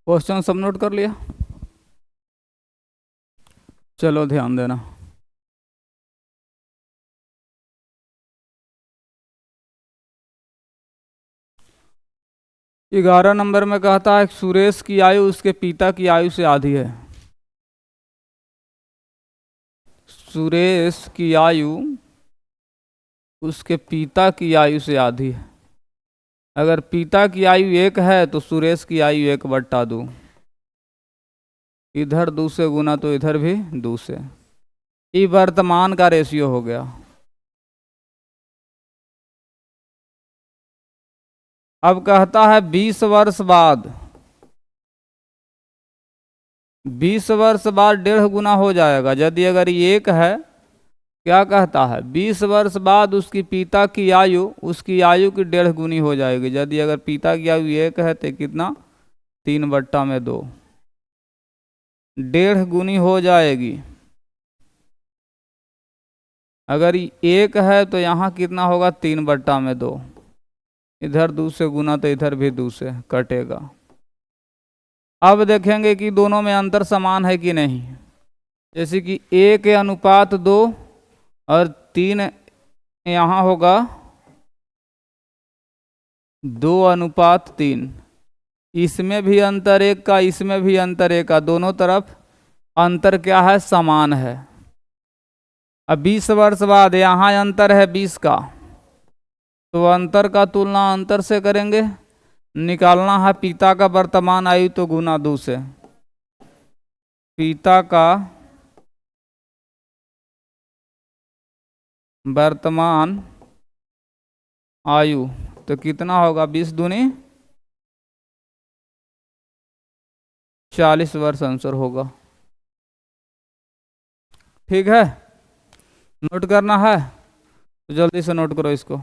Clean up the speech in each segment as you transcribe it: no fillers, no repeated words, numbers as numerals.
Question सब note कर लिया? चलो ध्यान देना। ग्यारह नंबर में कहता है सुरेश की आयु उसके पिता की आयु से आधी है। सुरेश की आयु उसके पिता की आयु से आधी है। अगर पिता की आयु 1 है तो सुरेश की आयु 1/2। इधर 2 से गुना तो इधर भी 2 से। ये वर्तमान का रेशियो हो गया। अब कहता है 20 वर्ष बाद, 20 वर्ष बाद 1.5 गुना हो जाएगा। यदि अगर ये 1 है, क्या कहता है 20 वर्ष बाद उसकी पिता की आयु उसकी आयु की 1.5 गुनी हो जाएगी। यदि अगर पिता की आयु 1 है तो कितना, 3/2, 1.5 गुनी हो जाएगी। अगर 1 है तो यहाँ कितना होगा, 3/2। इधर 2 से गुना तो इधर भी 2 से कटेगा। अब देखेंगे कि दोनों में अंतर समान है कि नहीं। जैसे कि 1:2 और 3 यहाँ होगा 2:3। इसमें भी अंतर 1 का, इसमें भी अंतर 1 का, दोनों तरफ अंतर क्या है, समान है। अब 20 वर्ष बाद यहाँ अंतर है 20 का, तो अंतर का तुलना अंतर से करेंगे। निकालना है पिता का वर्तमान आयु तो गुना 2 से। पिता का वर्तमान आयु तो कितना होगा, 20 दूनी 40 वर्ष आंसर होगा। ठीक है, नोट करना है तो जल्दी से नोट करो इसको।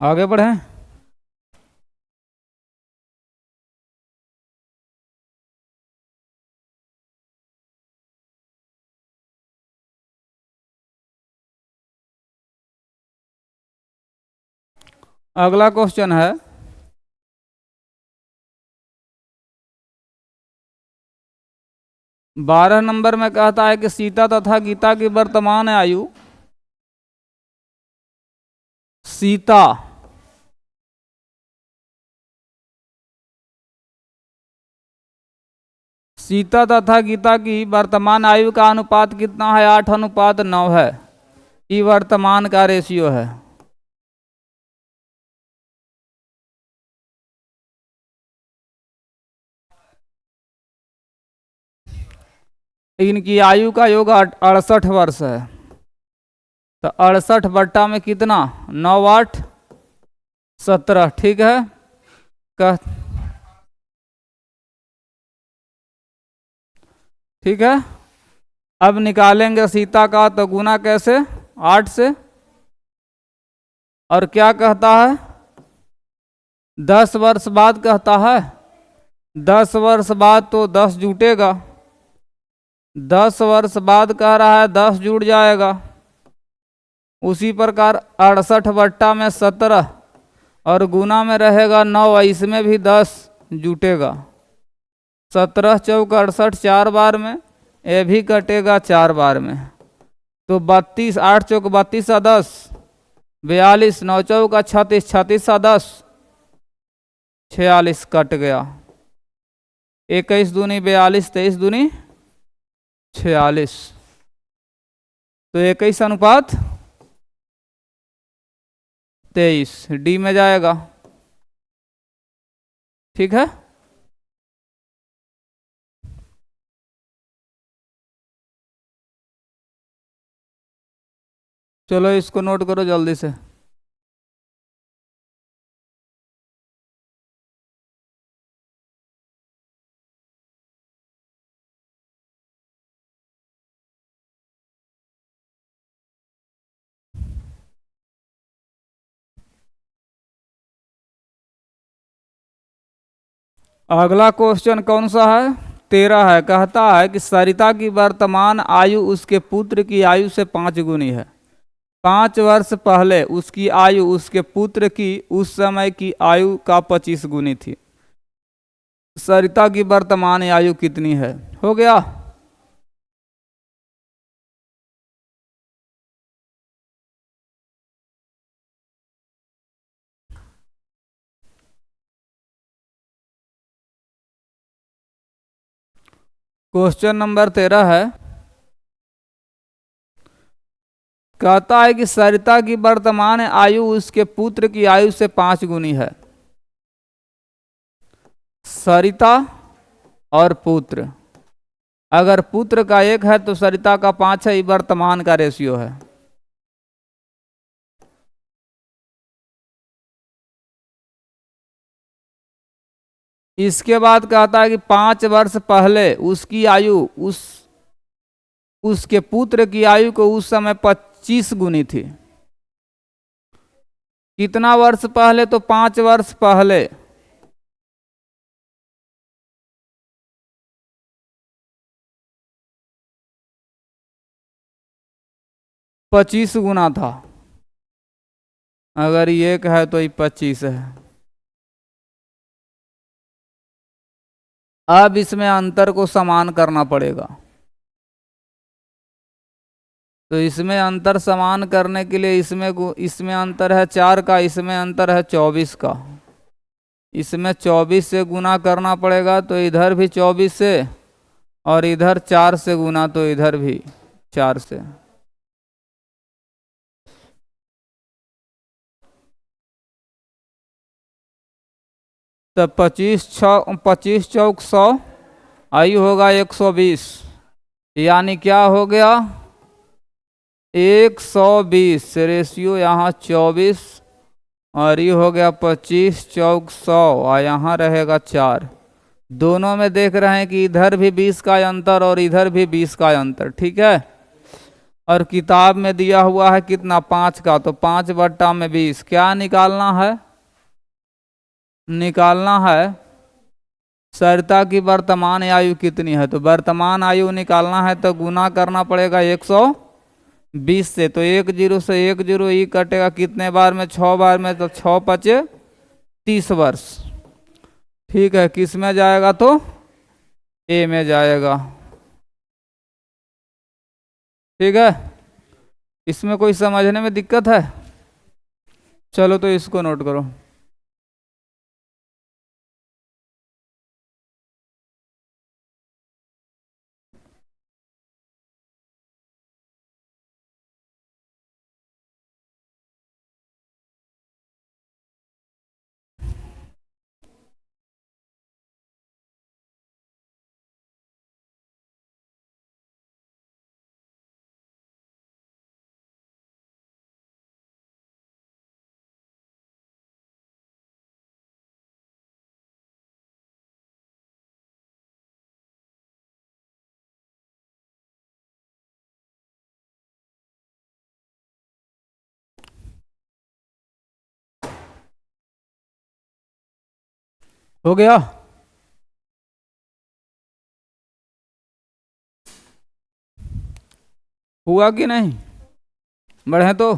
आगे बढ़ें। अगला क्वेश्चन है 12 नंबर में कहता है कि सीता तथा गीता की वर्तमान आयु, सीता सीता तथा गीता की वर्तमान आयु का अनुपात कितना है, 8:9 है। ये वर्तमान का रेशियो है। इनकी आयु का योग 68 वर्ष है। तो 68 बट्टा में कितना, 9, 8, 17। ठीक है, कह ठीक है। अब निकालेंगे सीता का तो गुना कैसे, 8 से। और क्या कहता है, 10 वर्ष बाद कहता है। 10 वर्ष बाद तो 10 जुटेगा, 10 वर्ष बाद कह रहा है 10 जुड़ जाएगा। उसी प्रकार 68/17 और गुना में रहेगा 9, इसमें भी 10 जुटेगा। 17 चौक 68 4 बार में, ये भी कटेगा 4 बार में। तो 32, 8 चौक 32 सा 10, 42, 9 चौक 36, 36 सा 10, 46 कट गया। 21 दूनी 42, 23 दूनी 46, तो 21:23 डी में जाएगा। ठीक है, चलो इसको नोट करो जल्दी से। अगला क्वेश्चन कौन सा है? 13 है। कहता है कि सरिता की वर्तमान आयु उसके पुत्र की आयु से 5 गुनी है। 5 वर्ष पहले उसकी आयु उसके पुत्र की उस समय की आयु का 25 गुनी थी। सरिता की वर्तमान आयु कितनी है? हो गया। क्वेश्चन नंबर 13 है। कहता है कि सरिता की वर्तमान आयु उसके पुत्र की आयु से 5 गुनी है। सरिता और पुत्र, अगर पुत्र का 1 है तो सरिता का 5 है, वर्तमान का रेशियो है। इसके बाद कहता है कि 5 वर्ष पहले उसकी आयु उसके पुत्र की आयु को उस समय 25 गुनी थी। कितना वर्ष पहले? तो 5 वर्ष पहले। पच्चीस गुना था। अगर ये 1 है तो ये 25 है। अब इसमें अंतर को समान करना पड़ेगा। तो इसमें अंतर समान करने के लिए इसमें अंतर है 4 का, इसमें अंतर है 24 का। इसमें 24 से गुना करना पड़ेगा, तो इधर भी 24 से, और इधर 4 से गुना, तो इधर भी 4 से। तो 25 चौक 100, आयु होगा 120, यानी क्या हो गया? 120। रेशियो यहाँ 24, और ये हो गया 25 चौक 100, और यहाँ रहेगा 4। दोनों में देख रहे हैं कि इधर भी 20 का अंतर और इधर भी 20 का अंतर। ठीक है, और किताब में दिया हुआ है कितना? 5 का, तो 5/20। क्या निकालना है? निकालना है सरिता की वर्तमान आयु कितनी है। तो वर्तमान आयु निकालना है तो गुना करना पड़ेगा 120 से। तो 10 से 10 ही कटेगा कितने बार में? 6 बार में। तो 6 5 30 वर्ष। ठीक है, किस में जाएगा? तो ए में जाएगा। ठीक है, इसमें कोई समझने में दिक्कत है? चलो तो इसको नोट करो। हो गया। हुआ कि नहीं? बढ़े तो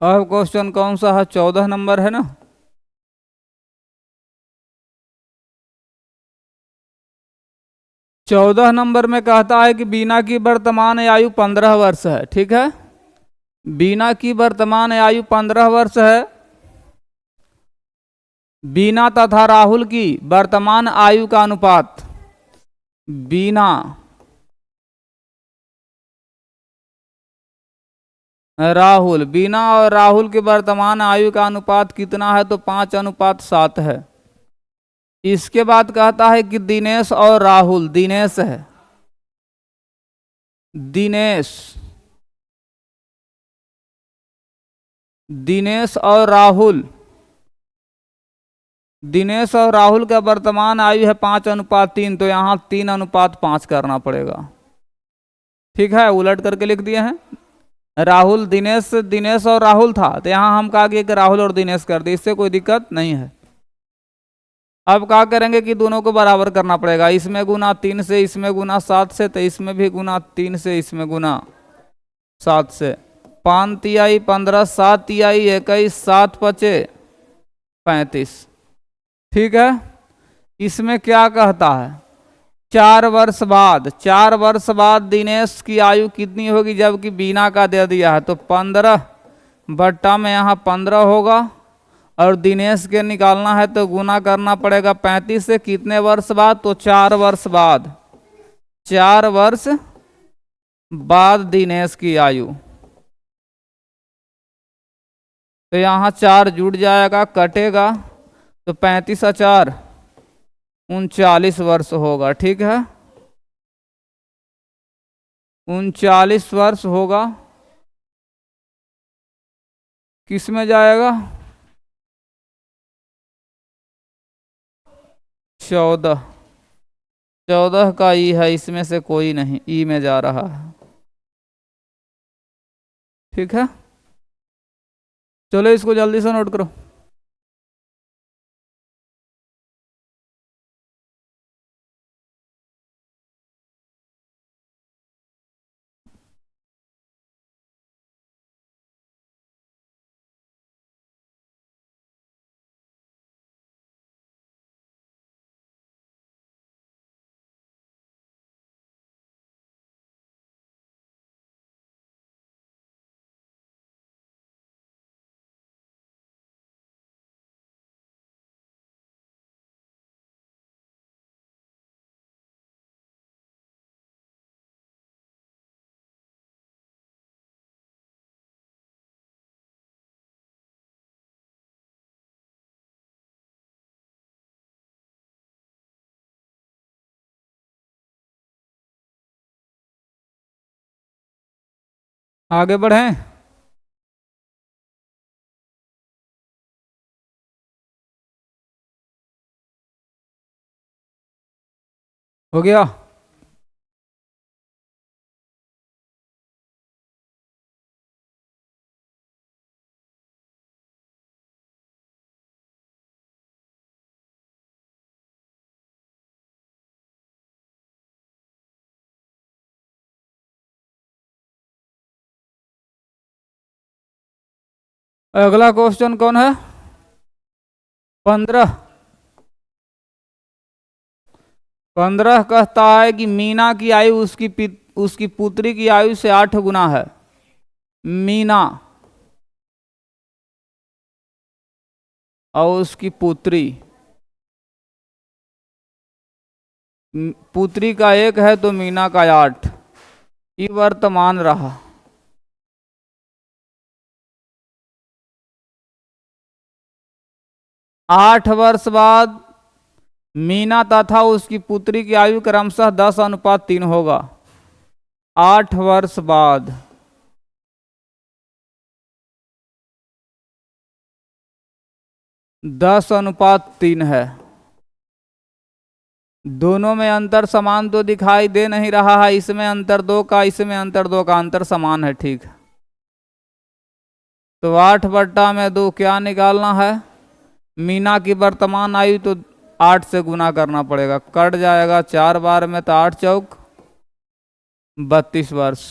अब क्वेश्चन कौन सा है? 14 नंबर है ना। 14 नंबर में कहता है कि बीना की वर्तमान आयु 15 वर्ष है। ठीक है, बीना की वर्तमान आयु 15 वर्ष है। बीना तथा राहुल की वर्तमान आयु का अनुपात, बीना राहुल, बीना और राहुल की वर्तमान आयु का अनुपात कितना है? तो 5:7 है। इसके बाद कहता है कि दिनेश और राहुल, दिनेश है, दिनेश, दिनेश और राहुल, दिनेश और राहुल का वर्तमान आयु है 5:3, तो यहाँ 3:5 करना पड़ेगा। ठीक है, उलट करके लिख दिए हैं। राहुल दिनेश, दिनेश और राहुल था, तो यहाँ हम कहा कि राहुल और दिनेश कर दिए, इससे कोई दिक्कत नहीं है। अब क्या करेंगे कि दोनों को बराबर करना पड़ेगा, इसमें गुना 3 से, इसमें गुना 7 से, तो इसमें भी गुना 3 से, इसमें गुना 7 से। 5 तिहाई 15, 7 तिहाई 21, 7 पचे 35। ठीक है, इसमें क्या कहता है? 4 वर्ष बाद, 4 वर्ष बाद दिनेश की आयु कितनी होगी? जबकि बीना का दे दिया है, तो 15 में यहाँ 15 होगा, और दिनेश के निकालना है तो गुना करना पड़ेगा 35 से। कितने वर्ष बाद? तो 4 वर्ष बाद, 4 वर्ष बाद दिनेश की आयु। तो यहाँ 4 जुड़ जाएगा, कटेगा, तो 35 और 4 39 वर्ष होगा। ठीक है, 39 वर्ष होगा। किस में जाएगा? 14, 14 का ई है, इसमें से कोई नहीं, ई में जा रहा है। ठीक है, चलो इसको जल्दी से नोट करो। आगे बढ़ें। हो गया। अगला क्वेश्चन कौन है? 15। 15 कहता है कि मीना की आयु उसकी पुत्री की आयु से 8 गुना है। मीना और उसकी पुत्री, पुत्री का 1 है तो मीना का 8, ये वर्तमान रहा। आठ वर्ष बाद मीना तथा उसकी पुत्री की आयु क्रमशः 10:3 होगा। 8 वर्ष बाद 10:3 है। दोनों में अंतर समान तो दिखाई दे नहीं रहा है, इसमें अंतर 2 का, इसमें अंतर 2 का, अंतर समान है, ठीक। तो 8/2 क्या निकालना है? मीना की वर्तमान आयु तो 8 से गुना करना पड़ेगा, कट जाएगा 4 बार में, तो 8 चौक 32 वर्ष।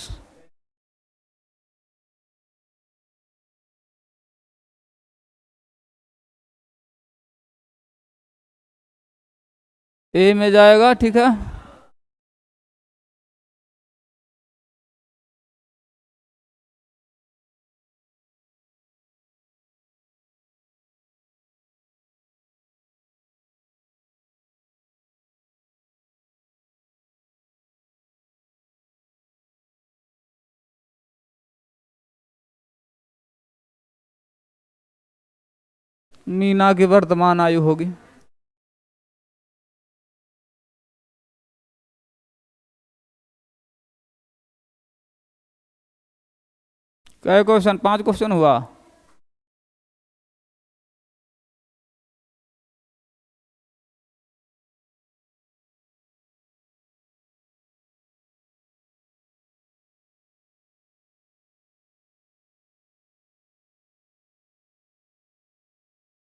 ए में जाएगा, ठीक है। मीना की वर्तमान आयु होगी। क्या क्वेश्चन? 5 क्वेश्चन हुआ।